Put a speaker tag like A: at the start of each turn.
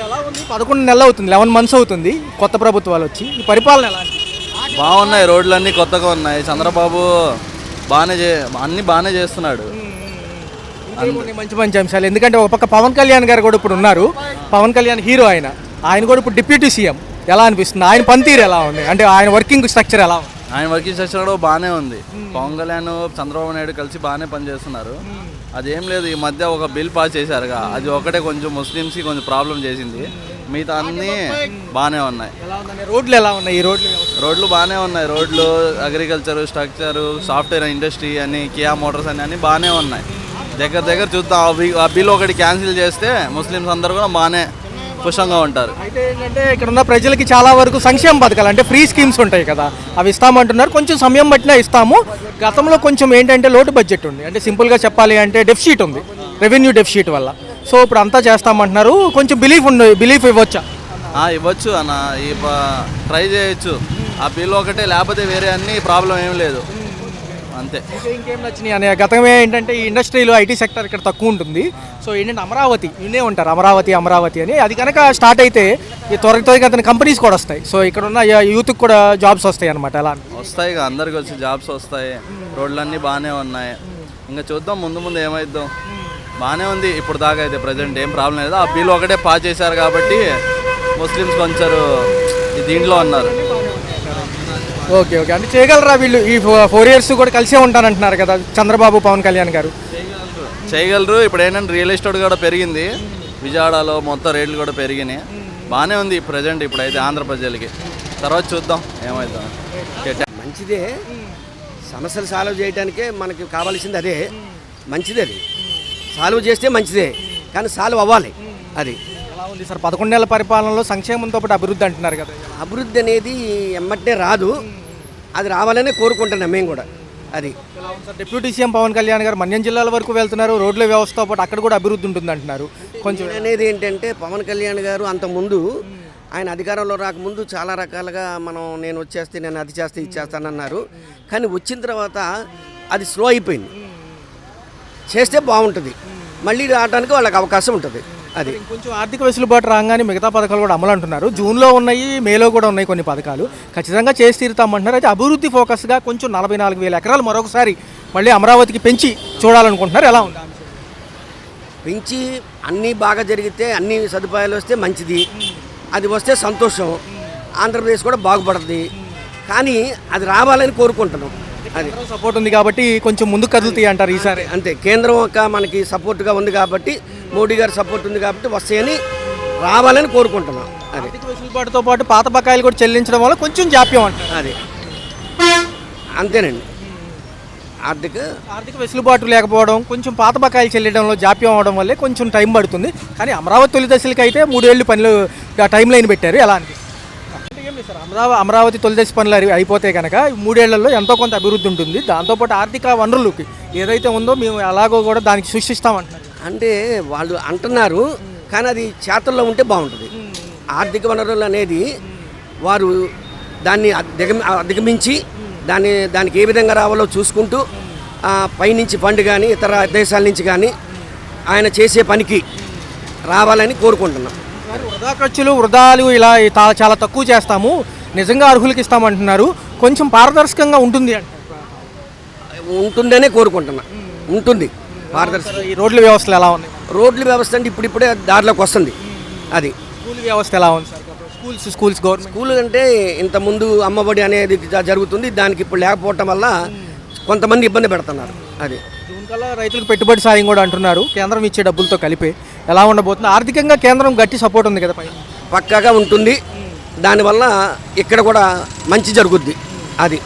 A: ఎలా ఉంది? 11 నెలలు అవుతుంది, 11 మంత్స్ అవుతుంది కొత్త ప్రభుత్వాలు వచ్చి. ఈ పరిపాలన ఎలా ఉంది?
B: బాగున్నాయి, రోడ్లన్నీ కొత్తగా ఉన్నాయి. చంద్రబాబు అన్ని బాగానే చేస్తున్నాడు.
A: ఇంకేమున్నాయి మంచి మంచి అంశాలు? ఎందుకంటే ఒక పక్క పవన్ కళ్యాణ్ గారు కూడా ఇప్పుడు ఉన్నారు. పవన్ కళ్యాణ్ హీరో, ఆయన కూడా ఇప్పుడు డిప్యూటీ సీఎం. ఎలా అనిపిస్తుంది? ఆయన పనితీరు ఎలా ఉంది? అంటే ఆయన వర్కింగ్ స్ట్రక్చర్ ఎలా ఉంది?
B: ఆయన వర్కింగ్ స్ట్రక్చర్ కూడా బాగానే ఉంది. పవన్ కళ్యాణ్ చంద్రబాబు నాయుడు కలిసి బాగానే పనిచేస్తున్నారు. అదేం లేదు, ఈ మధ్య ఒక బిల్ పాస్ చేశారుగా, అది ఒకటే కొంచెం ముస్లిమ్స్కి కొంచెం ప్రాబ్లం చేసింది. మిగతా అన్నీ బాగానే ఉన్నాయి.
A: రోడ్లు ఎలా ఉన్నాయి? ఈ
B: రోడ్లు బాగానే ఉన్నాయి. రోడ్లు, అగ్రికల్చరు, స్ట్రక్చరు, సాఫ్ట్వేర్ ఇండస్ట్రీ అని, కియా మోటార్స్ అని అన్నీ బాగానే ఉన్నాయి. దగ్గర చూద్దాం. ఆ బిల్ ఒకటి క్యాన్సిల్ చేస్తే ముస్లిమ్స్ అందరూ కూడా బాగానే ఖుషంగా ఉంటారు.
A: అయితే ఏంటంటే ఇక్కడ ఉన్న ప్రజలకి చాలా వరకు సంక్షేమ పథకాలు అంటే ఫ్రీ స్కీమ్స్ ఉంటాయి కదా, అవి ఇస్తామంటున్నారు. కొంచెం సమయం బట్టినా ఇస్తాము. గతంలో కొంచెం ఏంటంటే లోటు బడ్జెట్ ఉంది, అంటే సింపుల్గా చెప్పాలి అంటే డెఫిసిట్ ఉంది, రెవెన్యూ డెఫిసిట్ వల్ల. సో ఇప్పుడు అంతా చేస్తామంటున్నారు. కొంచెం బిలీఫ్ ఇవ్వచ్చా?
B: ఇవ్వచ్చు అన్న, ట్రై చేయొచ్చు. ఆ బిల్ ఒకటే, లేకపోతే వేరే అన్ని ప్రాబ్లం ఏం లేదు, అంతే.
A: ఇంకేం నచ్చినాయి అనే గతమే ఏంటంటే ఈ ఇండస్ట్రీలో ఐటీ సెక్టర్ ఇక్కడ తక్కువ ఉంటుంది. సో ఏంటంటే అమరావతి వినే ఉంటారు, అమరావతి అని. అది కనుక స్టార్ట్ అయితే ఈ త్వరగా కంపెనీస్ కూడా వస్తాయి. సో ఇక్కడ ఉన్న యూత్కి కూడా జాబ్స్ వస్తాయి అనమాట. ఎలా
B: వస్తాయి, అందరికి వచ్చి జాబ్స్ వస్తాయి. రోడ్లన్నీ బాగానే ఉన్నాయి. ఇంకా చూద్దాం ముందు ఏమైద్దాం. బాగానే ఉంది ఇప్పుడు దాకా అయితే, ప్రజెంట్ ఏం ప్రాబ్లం లేదు. ఆ బిల్ ఒకటే పాస్ చేశారు కాబట్టి ముస్లిమ్స్ కొంచెం దీంట్లో ఉన్నారు.
A: ఓకే, అంటే చేయగలరా వీళ్ళు? ఈ 4 years కూడా కలిసే ఉంటానంటున్నారు కదా చంద్రబాబు, పవన్ కళ్యాణ్ గారు.
B: చేయగలరు. ఇప్పుడు ఏంటంటే రియల్ ఎస్టేట్ కూడా పెరిగింది, విజయవాడలో మొత్తం రేట్లు కూడా పెరిగినాయి. బాగానే ఉంది ప్రజెంట్ ఇప్పుడైతే ఆంధ్ర ప్రజలకి. తర్వాత చూద్దాం ఏమవుతాం.
C: మంచిదే, సమస్యలు సాల్వ్ చేయడానికే మనకి కావాల్సింది అదే. మంచిదే, అది సాల్వ్ చేస్తే మంచిదే, కానీ సాల్వ్ అవ్వాలి. అది
A: ఎలా ఉంది సార్ 11 నెలల పరిపాలనలో? సంక్షేమంతో పాటు అభివృద్ధి అంటున్నారు కదా.
C: అభివృద్ధి అనేది ఎమ్మటే రాదు, అది రావాలనే కోరుకుంటున్నాం మేము కూడా. అది
A: డిప్యూటీ సీఎం పవన్ కళ్యాణ్ గారు మన్యం జిల్లాల వరకు వెళ్తున్నారు. రోడ్ల వ్యవస్థతో పాటు అక్కడ కూడా అభివృద్ధి ఉంటుంది అంటున్నారు. కొంచెం
C: అనేది ఏంటంటే పవన్ కళ్యాణ్ గారు అంతకుముందు ఆయన అధికారంలో రాకముందు చాలా రకాలుగా నేను వచ్చేస్తే, నేను అది చేస్తే, ఇది చేస్తానన్నారు. కానీ వచ్చిన తర్వాత అది స్లో అయిపోయింది. చేస్తే బాగుంటుంది, మళ్ళీ రావడానికి వాళ్ళకి అవకాశం ఉంటుంది. అది
A: కొంచెం ఆర్థిక వెసులుబాటు రాగానే మిగతా పథకాలు కూడా అమలు అంటున్నారు. జూన్లో ఉన్నాయి, మేలో కూడా ఉన్నాయి కొన్ని పథకాలు. ఖచ్చితంగా చేసి తీరుతామంటున్నారు. అయితే అభివృద్ధి ఫోకస్గా కొంచెం 44,000 ఎకరాలు మరొకసారి మళ్ళీ అమరావతికి పెంచి చూడాలనుకుంటున్నారు. ఎలా ఉంది?
C: పెంచి అన్నీ బాగా జరిగితే, అన్ని సదుపాయాలు వస్తే మంచిది. అది వస్తే సంతోషం, ఆంధ్రప్రదేశ్ కూడా బాగుపడుతుంది. కానీ అది రావాలని కోరుకుంటున్నాం. అది
A: సపోర్ట్ ఉంది కాబట్టి కొంచెం ముందుకు కదులుతాయి అంటారు ఈసారి.
C: అంతే, కేంద్రం ఒక మనకి సపోర్ట్గా ఉంది కాబట్టి, మోడీ గారి సపోర్ట్ ఉంది కాబట్టి వస్తాయని రావాలని కోరుకుంటున్నాం. అది
A: వెసులుబాటుతో పాటు పాత బకాయిలు కూడా చెల్లించడం వల్ల కొంచెం జాప్యం అంటారు.
C: అది అంతేనండి,
A: ఆర్థిక వెసులుబాటు లేకపోవడం, కొంచెం పాత బకాయిలు చెల్లించడంలో జాప్యం అవడం వల్లే కొంచెం టైం పడుతుంది. కానీ అమరావతి తొలి దశలకి అయితే 3 ఏళ్ళు పనులు టైం లైన్ పెట్టారు. ఎలా అనిపిస్తుంది? అమరావతి తొలి దశ పనులు అయిపోతే కనుక 3 ఏళ్లలో ఎంతో కొంత అభివృద్ధి ఉంటుంది. దాంతోపాటు ఆర్థిక వనరులకి ఏదైతే ఉందో మేము ఎలాగో కూడా దానికి సృష్టిస్తామంటున్నారు.
C: అంటే వాళ్ళు అంటున్నారు, కానీ అది చేతల్లో ఉంటే బాగుంటుంది. ఆర్థిక వనరులు అనేది వారు దాన్ని అధిగమించి దానికి ఏ విధంగా రావాలో చూసుకుంటూ పైనుంచి ఫండ్ కానీ ఇతర దేశాల నుంచి కానీ ఆయన చేసే పనికి రావాలని కోరుకుంటున్నాం.
A: వృధా ఖర్చులు, వృధాలు ఇలా చాలా తక్కువ చేస్తాము, నిజంగా అర్హులకి ఇస్తామంటున్నారు. కొంచెం పారదర్శకంగా ఉంటుంది
C: ఉంటుందనే కోరుకుంటున్నా. ఉంటుంది పారదర్శక.
A: ఈ రోడ్ల వ్యవస్థలు ఎలా ఉన్నాయి?
C: రోడ్ల వ్యవస్థ అంటే ఇప్పుడిప్పుడే దారిలోకి వస్తుంది. అది
A: స్కూల్ వ్యవస్థ ఎలా ఉంది సార్? స్కూల్స్ గవర్నమెంట్
C: స్కూల్ అంటే ఇంతకుముందు అమ్మఒడి అనేది జరుగుతుంది, దానికి ఇప్పుడు లేకపోవటం వల్ల కొంతమంది ఇబ్బంది పెడుతున్నారు. అది
A: జూన్ కల్లా రైతులకు పెట్టుబడి సాయం కూడా అంటున్నారు, కేంద్రం ఇచ్చే డబ్బులతో కలిపి. ఎలా ఉండబోతుంది? ఆర్థికంగా కేంద్రం గట్టి సపోర్ట్ ఉంది కదా,
C: పక్కాగా ఉంటుంది. దానివల్ల ఇక్కడ కూడా మంచి జరుగుద్ది. అది